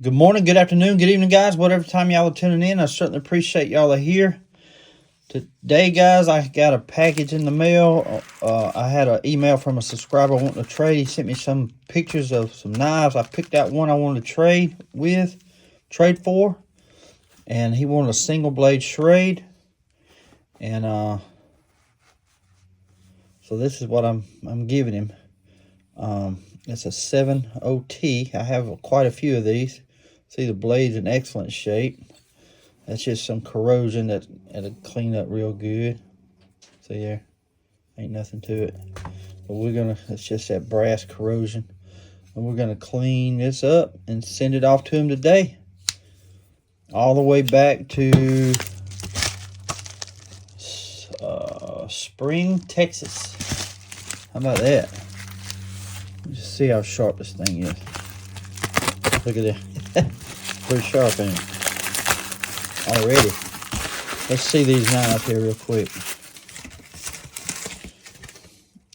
Good morning, good afternoon, good evening, guys. Whatever time y'all are tuning in, I certainly appreciate y'all are here. Today, guys, I got a package in the mail. I had an email from a subscriber wanting to trade. He sent me some pictures of some knives. I picked out one I wanted to trade for. And he wanted a single blade Schrade. And so this is what I'm giving him. It's a 7.0T. I have quite a few of these. See, the blade's in excellent shape. That's just some corrosion that'll clean up real good. See there? Ain't nothing to it. But it's just that brass corrosion. And we're gonna clean this up and send it off to him today. All the way back to Spring, Texas. How about that? Let's see how sharp this thing is. Look at that. Pretty sharp, ain't it? Already. Let's see these knives here real quick.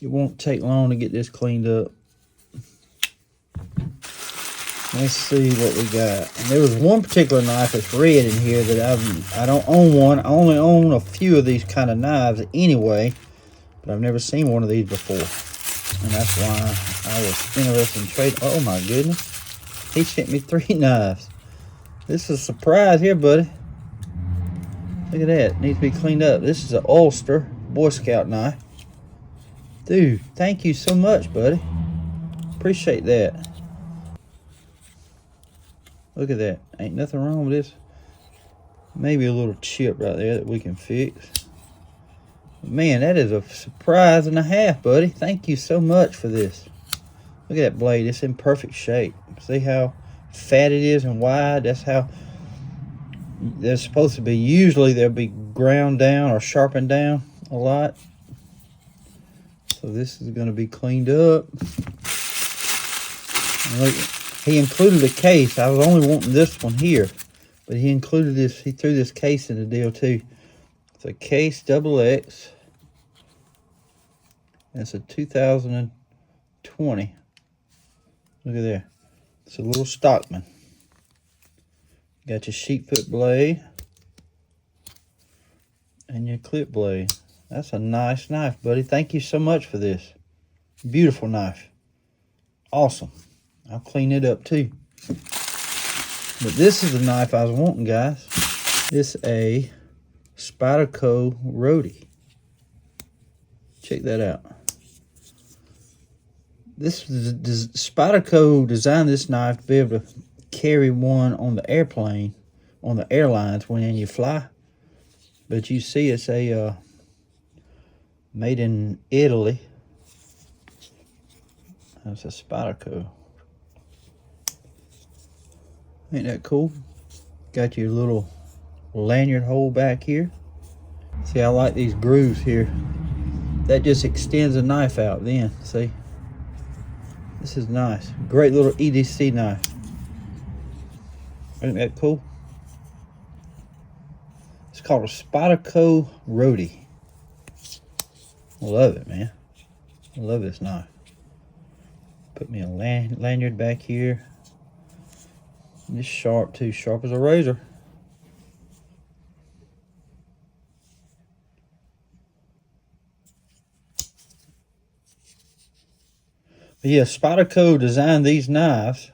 It won't take long to get this cleaned up. Let's see what we got. And there was one particular knife that's red in here that I don't own one. I only own a few of these kind of knives anyway, but I've never seen one of these before. And that's why I was interested in trading. Oh my goodness. He sent me 3 knives. This is a surprise here, buddy. Look at that. It needs to be cleaned up. This is an Ulster Boy Scout knife. Dude, thank you so much, buddy. Appreciate that. Look at that. Ain't nothing wrong with this. Maybe a little chip right there that we can fix. Man, that is a surprise and a half, buddy. Thank you so much for this. Look at that blade. It's in perfect shape. See how fat it is and wide? That's how they're supposed to be. Usually they'll be ground down or sharpened down a lot. So this is going to be cleaned up. And look, he included a case. I was only wanting this one here, but he included this. He threw this case in the deal too. It's a case XX. It's a 2020. Look at there. It's a little Stockman. Got your sheep foot blade and your clip blade. That's a nice knife, buddy. Thank you so much for this. Beautiful knife. Awesome. I'll clean it up too. But this is the knife I was wanting, guys. It's a Spyderco Roadie. Check that out. Spyderco designed this knife to be able to carry one on the airplane, on the airlines when you fly. But you see it's a made in Italy. That's a Spyderco. Ain't that cool? Got your little lanyard hole back here. See, I like these grooves here. That just extends the knife out then, see? This is nice. Great little EDC knife. Ain't that cool? It's called a Spyderco Roadie. I love it, man. I love this knife. Put me a lanyard back here. And it's sharp too, sharp as a razor. But yeah, Spyderco designed these knives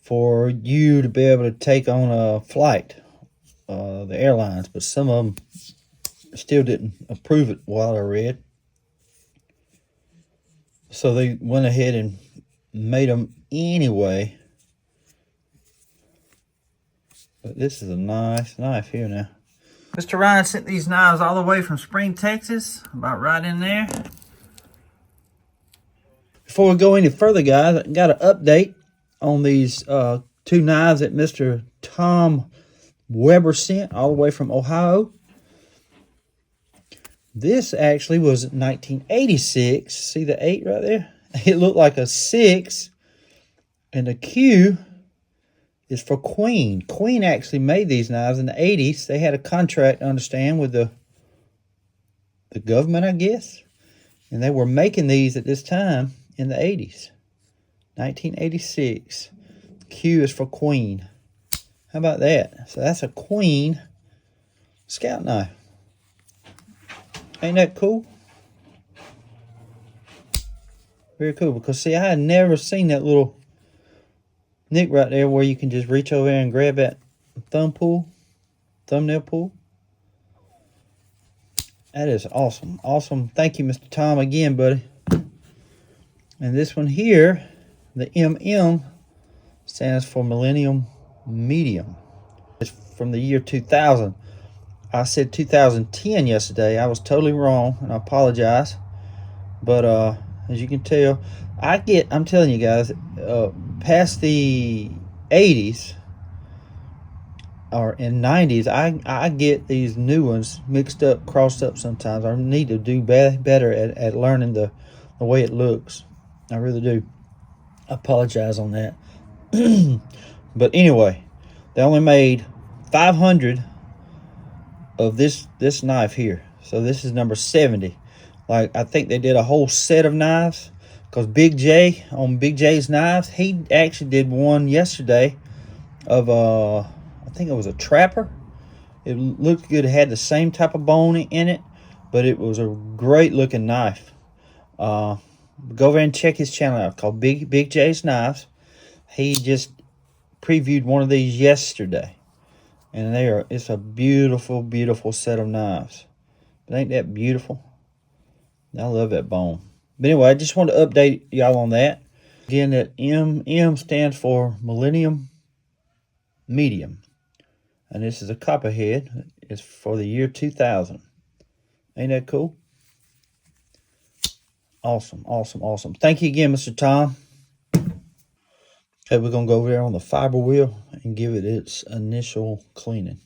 for you to be able to take on a flight, the airlines, but some of them still didn't approve it while I read. So they went ahead and made them anyway. But this is a nice knife here now. Mr. Ryan sent these knives all the way from Spring, Texas, about right in there. Before we go any further, guys, I got an update on these 2 knives that Mr. Tom Weber sent all the way from Ohio. This actually was 1986. See the 8 right there? It looked like a 6. And the Q is for Queen. Queen actually made these knives in the 80s. They had a contract, I understand, with the government, I guess. And they were making these at this time in the 80s. 1986. Q is for queen. How about that? So that's a queen scout knife. Ain't that cool? Very cool, because see, I had never seen that little nick right there where you can just reach over there and grab that thumbnail pull. That is awesome. Awesome. Thank you, Mr. Tom, again, buddy. And this one here, the MM, stands for Millennium Medium. It's from the year 2000. I said 2010 yesterday. I was totally wrong, and I apologize. But as you can tell, I'm telling you guys, past the 80s or in 90s, I get these new ones mixed up, crossed up sometimes. I need to do better at learning the way it looks. I really do. I apologize on that. But anyway, they only made 500 of this knife here. So this is number 70. Like, I think they did a whole set of knives, because Big J, on Big J's Knives, he actually did one yesterday of I think it was a trapper. It looked good. It had the same type of bone in it, but it was a great looking knife. Go over and check his channel out, called Big J's Knives. He just previewed one of these yesterday, and it's a beautiful, beautiful set of knives. But ain't that beautiful? I love that bone. But anyway, I just wanted to update y'all on that. Again, that M stands for Millennium Medium. And this is a copperhead. It's for the year 2000. Ain't that cool? Awesome, awesome, awesome. Thank you again, Mr. Tom. Okay, we're going to go over there on the fiber wheel and give it its initial cleaning.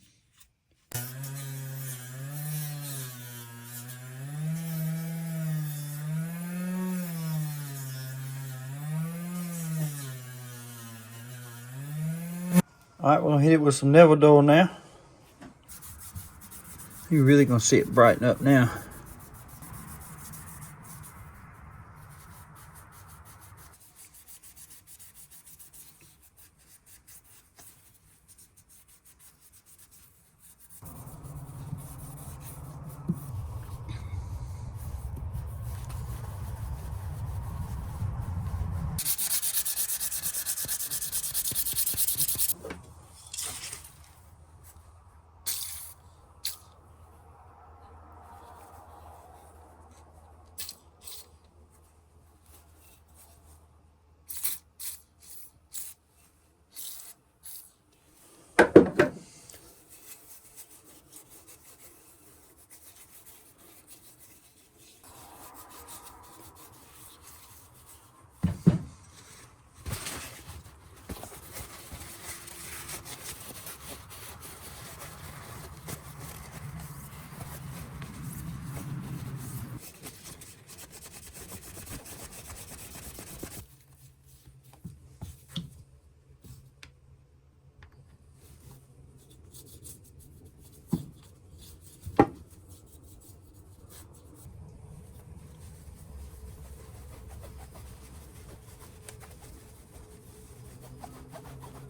All right, we're going to hit it with some Ellaville now. You're really going to see it brighten up now.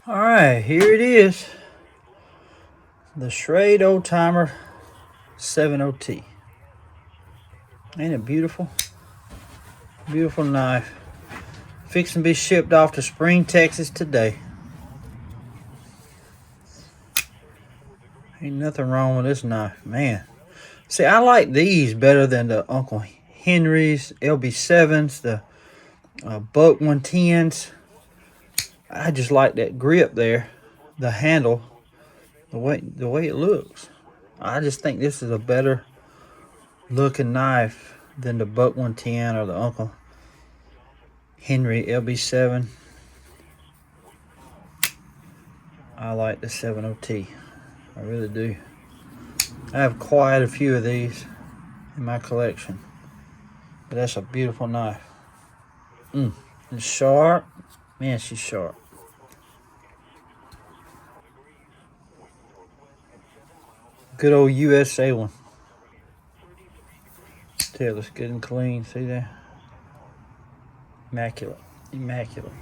All right, here it is. The Schrade Old Timer 70T. Ain't it beautiful? Beautiful knife. Fixing to be shipped off to Spring, Texas today. Ain't nothing wrong with this knife, man. See, I like these better than the Uncle Henry's, LB7s, the Buck 110s. I just like that grip there, the handle, the way it looks. I just think this is a better looking knife than the Buck 110 or the Uncle Henry LB7. I like the 70T. I really do. I have quite a few of these in my collection. But that's a beautiful knife. It's sharp. Man, she's sharp. Good old USA one. Tail is good and clean. See there? Immaculate. Immaculate.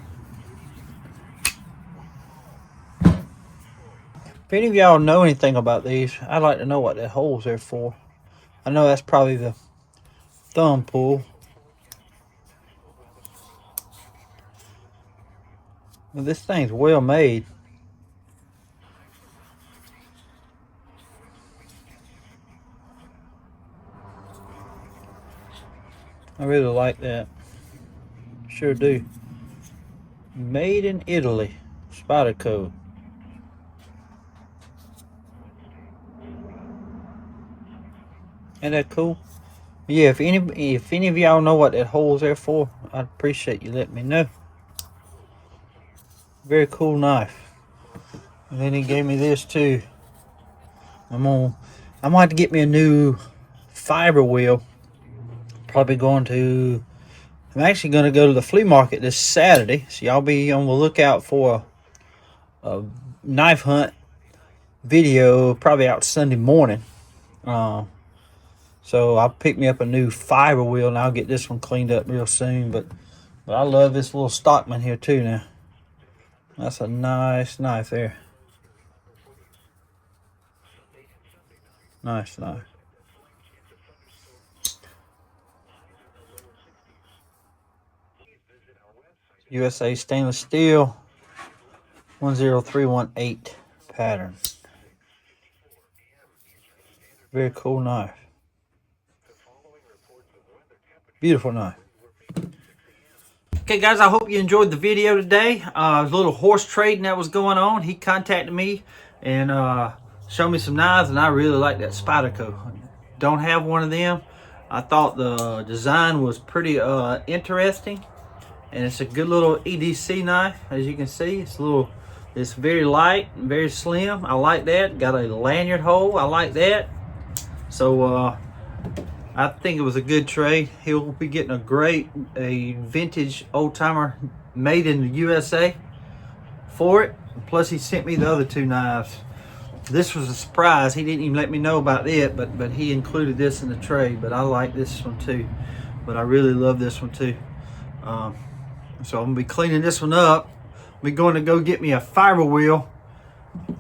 If any of y'all know anything about these, I'd like to know what that hole's there for. I know that's probably the thumb pull. Well, this thing's well made. I really like that. Sure do. Made in Italy. Spyderco. Ain't that cool? Yeah, if any of y'all know what that hole's there for, I'd appreciate you letting me know. Very cool knife. And then he gave me this too. I'm gonna have to get me a new fiber wheel. Probably I'm actually gonna go to the flea market this Saturday, so y'all be on the lookout for a knife hunt video probably out Sunday morning. So I'll pick me up a new fiber wheel and I'll get this one cleaned up real soon. But I love this little Stockman here too now. That's a nice knife there. Nice knife. USA stainless steel 10318 pattern. Very cool knife. Beautiful knife. Okay guys, I hope you enjoyed the video today. A little horse trading that was going on. He contacted me and showed me some knives, and I really like that Spyderco. Don't have one of them. I thought the design was pretty interesting, and it's a good little EDC knife. As you can see, it's very light and very slim. I like that. Got a lanyard hole. I like that. So I think it was a good trade. He'll be getting a vintage old timer made in the USA for it. Plus he sent me the other two knives. This was a surprise. He didn't even let me know about it, but he included this in the trade. But I like this one too. But I really love this one too. So I'm gonna be cleaning this one up. We're going to go get me a fiber wheel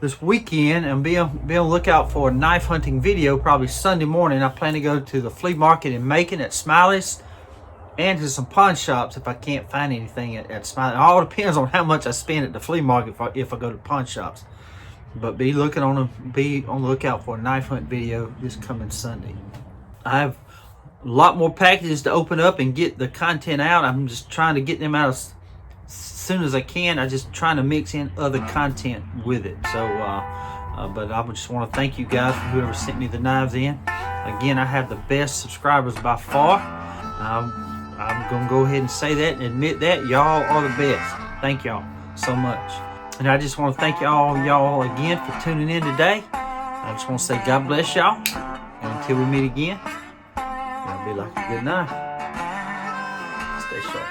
this weekend and be on the lookout for a knife hunting video probably Sunday morning. I plan to go to the flea market in Macon at Smiley's and to some pawn shops if I can't find anything at Smiley's. It all depends on how much I spend at the flea market if I go to pawn shops. But be on the lookout for a knife hunt video this coming Sunday. I have a lot more packages to open up and get the content out. I'm just trying to get them out as soon as I can. I'm just trying to mix in other content with it. So but I just want to thank you guys for whoever sent me the knives in. Again, I have the best subscribers by far. I'm gonna go ahead and say that and admit that y'all are the best. Thank y'all so much. And I just want to thank y'all again for tuning in today. I just want to say God bless y'all, and until we meet again, it'll be like a good night. Stay sharp.